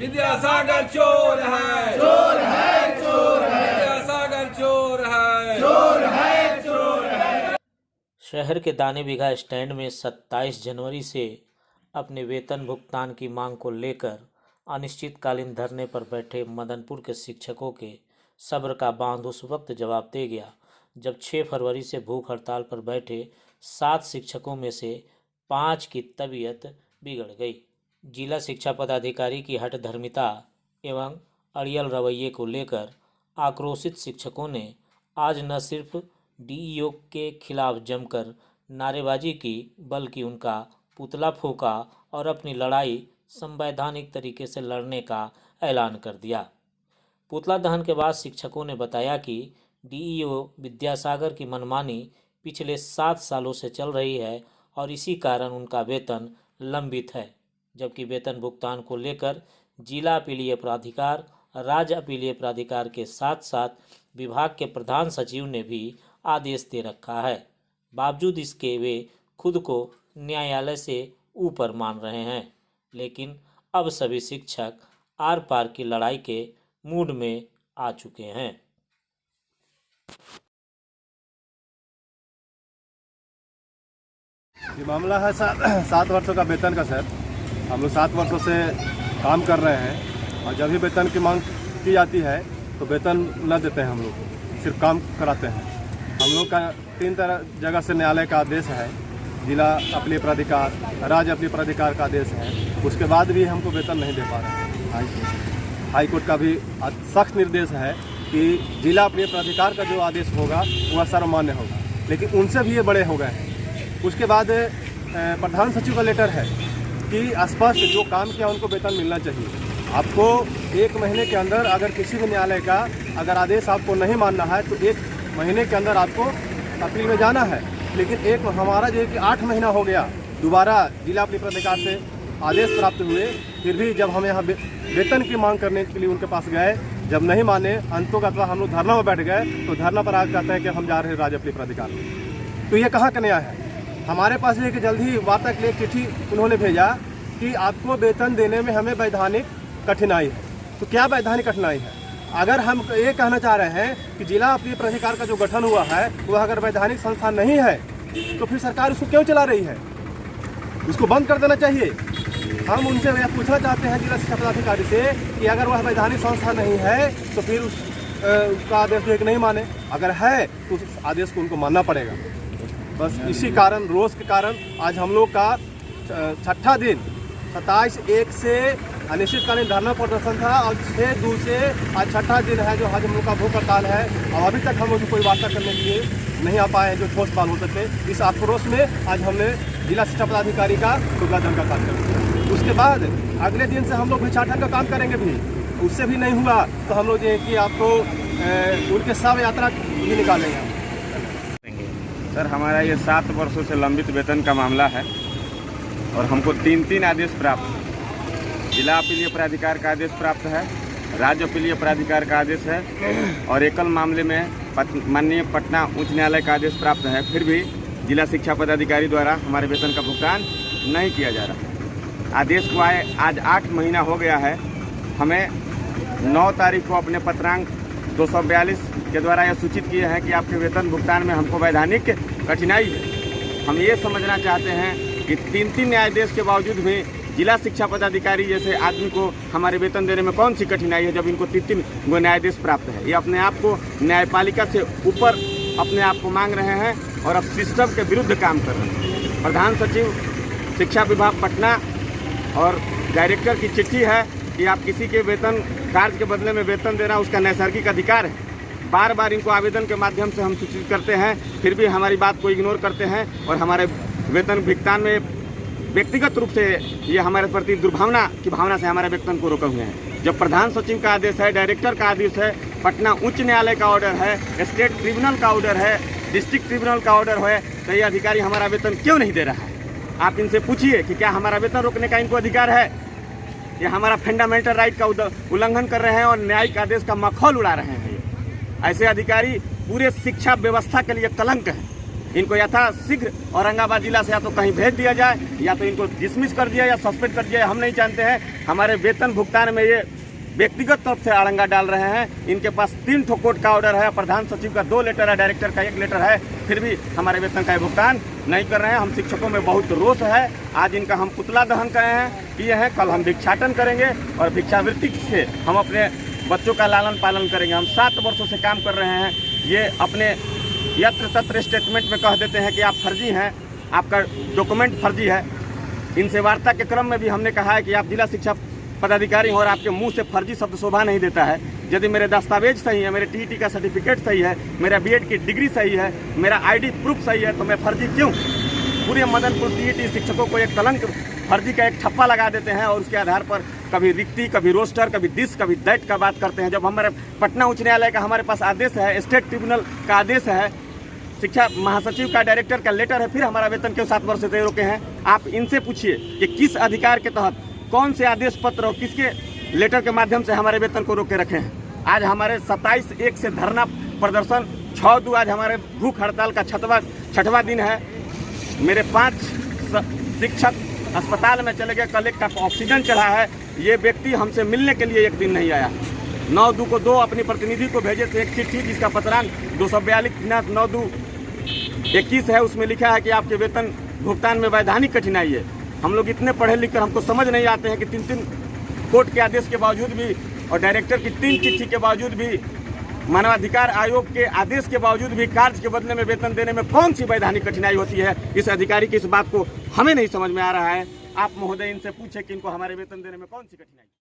विद्यासागर चोर है, चोर है, चोर है, विद्यासागर चोर है, चोर है, चोर है। शहर के दाने बिघा स्टैंड में 27 जनवरी से अपने वेतन भुगतान की मांग को लेकर अनिश्चितकालीन धरने पर बैठे मदनपुर के शिक्षकों के सब्र का बांध उस वक्त जवाब दे गया जब 6 फरवरी से भूख हड़ताल पर बैठे 7 शिक्षकों में से 5 की तबीयत बिगड़ गई। जिला शिक्षा पदाधिकारी की हठधर्मिता एवं अड़ियल रवैये को लेकर आक्रोशित शिक्षकों ने आज न सिर्फ डीईओ के खिलाफ जमकर नारेबाजी की बल्कि उनका पुतला फूंका और अपनी लड़ाई संवैधानिक तरीके से लड़ने का ऐलान कर दिया। पुतला दहन के बाद शिक्षकों ने बताया कि डीईओ विद्यासागर की मनमानी पिछले 7 सालों से चल रही है और इसी कारण उनका वेतन लंबित है, जबकि वेतन भुगतान को लेकर जिला अपीलीय प्राधिकार, राज्य अपीलीय प्राधिकार के साथ साथ विभाग के प्रधान सचिव ने भी आदेश दे रखा है। बावजूद इसके वे खुद को न्यायालय से ऊपर मान रहे हैं, लेकिन अब सभी शिक्षक आर पार की लड़ाई के मूड में आ चुके हैं। ये मामला है 7 वर्षों का वेतन का सर। हम लोग 7 वर्षों से काम कर रहे हैं और जब भी वेतन की मांग की जाती है तो वेतन न देते हैं, हम लोग को सिर्फ काम कराते हैं। हम लोग का 3 जगह से न्यायालय का आदेश है, जिला अपीलीय प्राधिकार, राज्य अपीलीय प्राधिकार का आदेश है, उसके बाद भी हमको वेतन नहीं दे पा रहे हैं। हाई कोर्ट का भी सख्त निर्देश है कि जिला अपीलीय प्राधिकार का जो आदेश होगा वह सर्वमान्य होगा, लेकिन उनसे भी ये बड़े हो गए हैं। उसके बाद प्रधान सचिव का लेटर है कि स्पष्ट जो काम किया उनको वेतन मिलना चाहिए। आपको 1 महीने के अंदर अगर किसी भी न्यायालय का अगर आदेश आपको नहीं मानना है तो 1 महीने के अंदर आपको अपील में जाना है, लेकिन हमारा जो है कि 8 महीना हो गया, दोबारा जिला अपीलीय प्राधिकार से आदेश प्राप्त हुए, फिर भी जब हम यहाँ वेतन की मांग करने के लिए उनके पास गए, जब नहीं माने, अंतों का हम लोग धरना में बैठ गए, तो धरना पर आकर कहते हैं कि हम जा रहे हैं राज्य अपीलीय प्राधिकार में। तो ये कहाँ का न्याय है? हमारे पास ये कि जल्दी वार्ता के लिए चिट्ठी उन्होंने भेजा कि आपको वेतन देने में हमें वैधानिक कठिनाई है। तो क्या वैधानिक कठिनाई है? अगर हम ये कहना चाह रहे हैं कि जिला अपीलीय प्राधिकार का जो गठन हुआ है वह अगर वैधानिक संस्था नहीं है तो फिर सरकार उसको क्यों चला रही है? उसको बंद कर देना चाहिए। हम उनसे यह पूछना चाहते हैं जिला शिक्षा पदाधिकारी से कि अगर वह वैधानिक संस्था नहीं है तो फिर उसका आदेश जो नहीं माने, अगर है तो उस आदेश को उनको मानना पड़ेगा। बस इसी कारण, रोष के कारण आज हम लोग का 6ठा दिन 27/1 से अनिश्चितकालीन धरना प्रदर्शन था और 6/2 से आज 6ठा दिन है जो आज हम लोग का भूख हड़ताल है और अभी तक हम लोग कोई वार्ता करने के लिए नहीं आ पाए हैं जो ठोस बात हो सके। इस आक्रोश में आज हमने जिला शिक्षा पदाधिकारी का पुतला दहन का काम किया। उसके बाद अगले दिन से हम लोग भिक्षाटन का काम करेंगे भी, उससे भी नहीं हुआ तो हम लोग ये कि आपको उनके शव यात्रा भी निकालेंगे। सर, हमारा ये 7 वर्षों से लंबित वेतन का मामला है और हमको 3 आदेश प्राप्त है। जिला अपीलीय प्राधिकार का आदेश प्राप्त है, राज्य अपीलीय प्राधिकार का आदेश है और एकल मामले में माननीय पटना उच्च न्यायालय का आदेश प्राप्त है। फिर भी जिला शिक्षा पदाधिकारी द्वारा हमारे वेतन का भुगतान नहीं किया जा रहा। आदेश को आए आज 8 महीना हो गया है। हमें 9 तारीख को अपने पत्रांक 242 के द्वारा यह सूचित किए हैं कि आपके वेतन भुगतान में हमको वैधानिक कठिनाई है। हम ये समझना चाहते हैं कि 3 न्यायाधीश के बावजूद भी जिला शिक्षा पदाधिकारी जैसे आदमी को हमारे वेतन देने में कौन सी कठिनाई है, जब इनको 3 गो न्यायाधीश प्राप्त है। ये अपने आप को न्यायपालिका से ऊपर अपने आप को मांग रहे हैं और अब सिस्टम के विरुद्ध काम कर रहे हैं। प्रधान सचिव शिक्षा विभाग पटना और डायरेक्टर की चिट्ठी है कि आप किसी के वेतन कार्य के बदले में वेतन देना उसका नैसर्गिक अधिकार है। बार बार इनको आवेदन के माध्यम से हम सूचित करते हैं, फिर भी हमारी बात को इग्नोर करते हैं और हमारे वेतन भुगतान में व्यक्तिगत रूप से ये हमारे प्रति दुर्भावना की भावना से हमारे वेतन को रोके हुए हैं। जब प्रधान सचिव का आदेश है, डायरेक्टर का आदेश है, पटना उच्च न्यायालय का ऑर्डर है, स्टेट ट्रिब्यूनल का ऑर्डर है, डिस्ट्रिक्ट ट्रिब्यूनल का ऑर्डर है, तो ये अधिकारी हमारा वेतन क्यों नहीं दे रहा है? आप इनसे पूछिए कि क्या हमारा वेतन रोकने का इनको अधिकार है? ये हमारा फंडामेंटल राइट का उल्लंघन कर रहे हैं और न्यायिक आदेश का मखौल उड़ा रहे हैं। ऐसे अधिकारी पूरे शिक्षा व्यवस्था के लिए कलंक है। इनको यथाशीघ्र औरंगाबाद जिला से या तो कहीं भेज दिया जाए या तो इनको डिसमिस कर दिया या सस्पेंड कर दिया। हम नहीं जानते हैं। हमारे वेतन भुगतान में ये व्यक्तिगत तौर से अड़ंगा डाल रहे हैं। इनके पास 3 ठो कोर्ट का ऑर्डर है, प्रधान सचिव का 2 लेटर है, डायरेक्टर का 1 लेटर है, फिर भी हमारे वेतन का भुगतान नहीं कर रहे हैं। हम शिक्षकों में बहुत रोष है। आज इनका हम पुतला दहन किए हैं, कल हम भिक्षाटन करेंगे और भिक्षावृत्ति से हम अपने बच्चों का लालन पालन करेंगे। हम 7 वर्षों से काम कर रहे हैं। ये अपने यत्र तत्र स्टेटमेंट में कह देते हैं कि आप फर्जी हैं, आपका डॉक्यूमेंट फर्जी है। इनसे वार्ता के क्रम में भी हमने कहा है कि आप जिला शिक्षा पदाधिकारी हो और आपके मुंह से फर्जी शब्द शोभा नहीं देता है। यदि मेरे दस्तावेज सही है, मेरे टीईटी का सर्टिफिकेट सही है, मेरा बीएड की डिग्री सही है, मेरा आईडी प्रूफ सही है, तो मैं फर्जी क्यों? पूरे मदनपुर टीईटी शिक्षकों को एक कलंक, फर्जी का एक ठप्पा लगा देते हैं और उसके आधार पर कभी रिक्ति, कभी रोस्टर, कभी दिस, कभी दैट का बात करते हैं। जब हमारे पटना उच्च न्यायालय का हमारे पास आदेश है, स्टेट ट्रिब्यूनल का आदेश है, शिक्षा महासचिव का, डायरेक्टर का लेटर है, फिर हमारा वेतन क्यों 7 वर्ष से रोके हैं? आप इनसे पूछिए कि किस अधिकार के तहत, कौन से आदेश पत्र और किसके लेटर के माध्यम से हमारे वेतन को रोके रखे हैं। आज हमारे 27/1 से धरना प्रदर्शन, 6/2 आज हमारे भूख हड़ताल का 6वां दिन है। मेरे 5 शिक्षक अस्पताल में चले गए, कल एक का ऑक्सीजन चढ़ा है। ये व्यक्ति हमसे मिलने के लिए एक दिन नहीं आया। 9/2 को 2 अपनी प्रतिनिधि को भेजे थे एक चिट्ठी, जिसका पत्रांक 242/9/2/21 है। उसमें लिखा है कि आपके वेतन भुगतान में वैधानिक कठिनाई है। हम लोग इतने पढ़े लिख कर हमको समझ नहीं आते हैं कि 3 कोर्ट के आदेश के बावजूद भी और डायरेक्टर की 3 चिट्ठी के बावजूद भी, मानवाधिकार आयोग के आदेश के बावजूद भी कार्य के बदले में वेतन देने में कौन सी वैधानिक कठिनाई होती है? इस अधिकारी की इस बात को हमें नहीं समझ में आ रहा है। आप महोदय इनसे पूछे कि इनको हमारे वेतन देने में कौन सी कठिनाई।